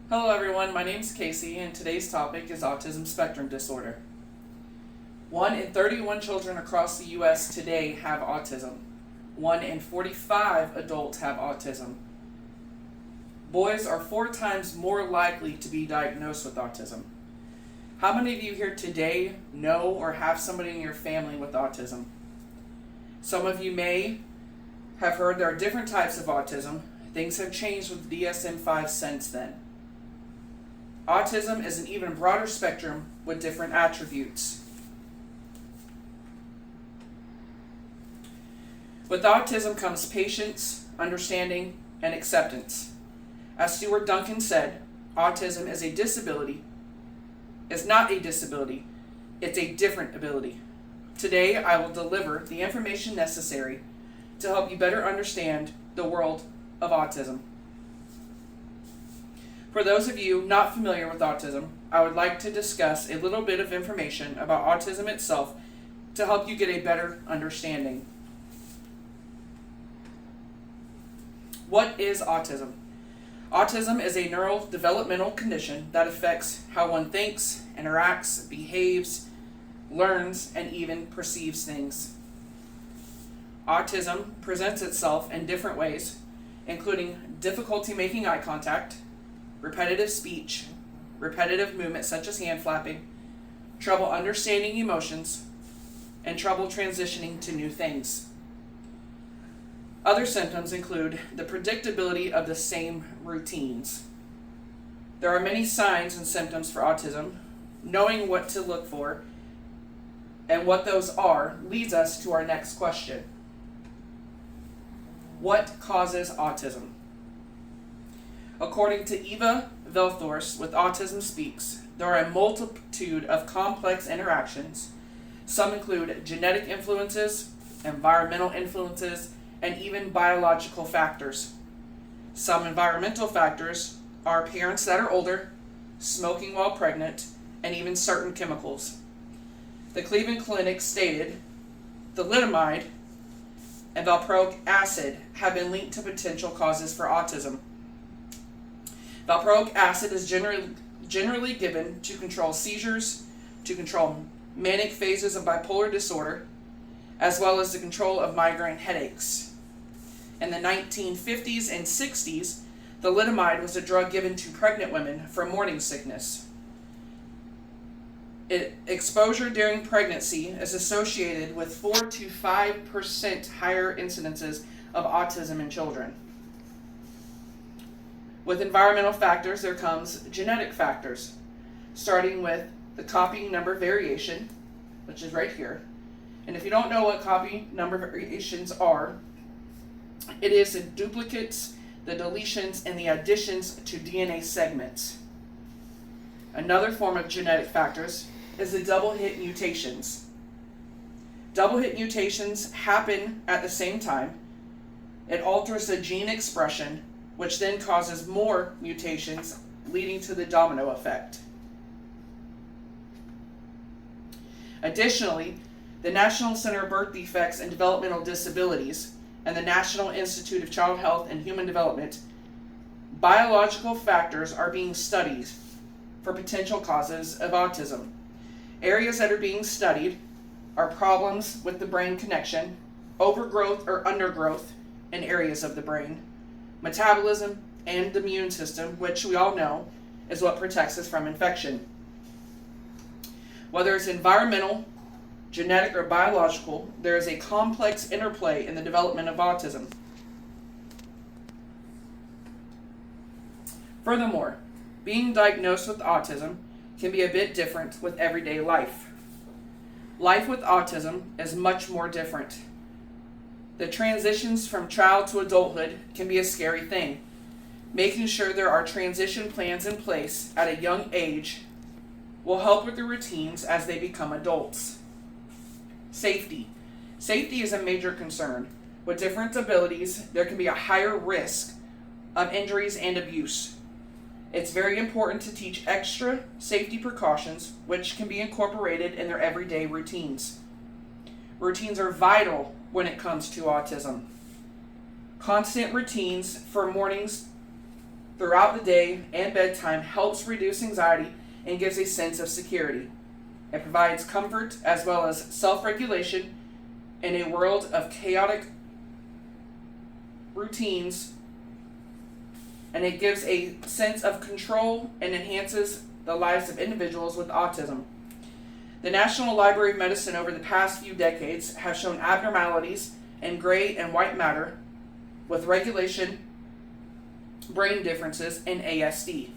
Hello everyone, my name is Casey and today's topic is autism spectrum disorder. 1 in 31 children across the U.S. today have autism. 1 in 45 adults have autism. Boys are 4 times more likely to be diagnosed with autism. How many of you here today know or have somebody in your family with autism? Some of you may have heard there are different types of autism. Things have changed with DSM-5 since then. Autism is an even broader spectrum with different attributes. With autism comes patience, understanding, and acceptance. As Stuart Duncan said, autism is not a disability, it's a different ability. Today, I will deliver the information necessary to help you better understand the world of autism. For those of you not familiar with autism, I would like to discuss a little bit of information about autism itself to help you get a better understanding. What is autism? Autism is a neurodevelopmental condition that affects how one thinks, interacts, behaves, learns, and even perceives things. Autism presents itself in different ways, including difficulty making eye contact, repetitive speech, repetitive movements such as hand flapping, trouble understanding emotions, and trouble transitioning to new things. Other symptoms include the predictability of the same routines. There are many signs and symptoms for autism. Knowing what to look for and what those are leads us to our next question. What causes autism? According to Eva Velthorst with Autism Speaks, there are a multitude of complex interactions. Some include genetic influences, environmental influences, and even biological factors. Some environmental factors are parents that are older, smoking while pregnant, and even certain chemicals. The Cleveland Clinic stated thalidomide and valproic acid have been linked to potential causes for autism. Valproic acid is generally given to control seizures, to control manic phases of bipolar disorder, as well as the control of migraine headaches. In the 1950s and 60s, thalidomide was a drug given to pregnant women for morning sickness. Exposure during pregnancy is associated with 4 to 5% higher incidences of autism in children. With environmental factors, there comes genetic factors, starting with the copy number variation, which is right here. And if you don't know what copy number variations are, it is the duplicates, the deletions, and the additions to DNA segments. Another form of genetic factors is the double hit mutations. Double hit mutations happen at the same time. It alters the gene expression, which then causes more mutations, leading to the domino effect. Additionally, the National Center of Birth Defects and Developmental Disabilities and the National Institute of Child Health and Human Development, biological factors are being studied for potential causes of autism. Areas that are being studied are problems with the brain connection, overgrowth or undergrowth in areas of the brain, metabolism, and the immune system, which we all know is what protects us from infection. Whether it's environmental, genetic, or biological, there is a complex interplay in the development of autism. Furthermore, being diagnosed with autism can be a bit different with everyday life. Life with autism is much more different. The transitions from child to adulthood can be a scary thing. Making sure there are transition plans in place at a young age will help with the routines as they become adults. Safety. Safety is a major concern. With different abilities, there can be a higher risk of injuries and abuse. It's very important to teach extra safety precautions, which can be incorporated in their everyday routines. Routines are vital when it comes to autism. Constant routines for mornings throughout the day and bedtime helps reduce anxiety and gives a sense of security. It provides comfort as well as self-regulation in a world of chaotic routines, and it gives a sense of control and enhances the lives of individuals with autism. The National Library of Medicine over the past few decades has shown abnormalities in gray and white matter with regulation, brain differences, and ASD.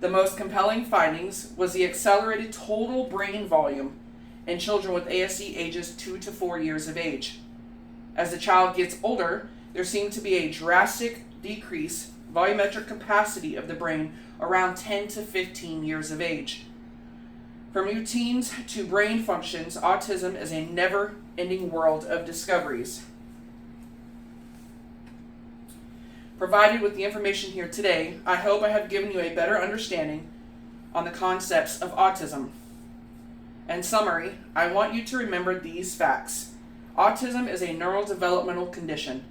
The most compelling findings was the accelerated total brain volume in children with ASD ages 2 to 4 years of age. As the child gets older, there seemed to be a drastic decrease volumetric capacity of the brain around 10 to 15 years of age. From routines to brain functions, autism is a never-ending world of discoveries. Provided with the information here today, I hope I have given you a better understanding on the concepts of autism. In summary, I want you to remember these facts. Autism is a neurodevelopmental condition.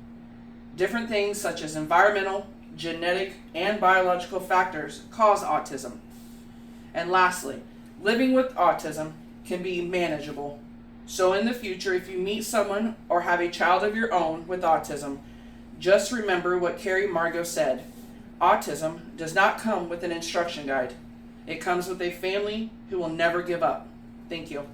Different things such as environmental, genetic, and biological factors cause autism. And lastly, living with autism can be manageable. So in the future, if you meet someone or have a child of your own with autism, just remember what Carrie Margot said. Autism does not come with an instruction guide. It comes with a family who will never give up. Thank you.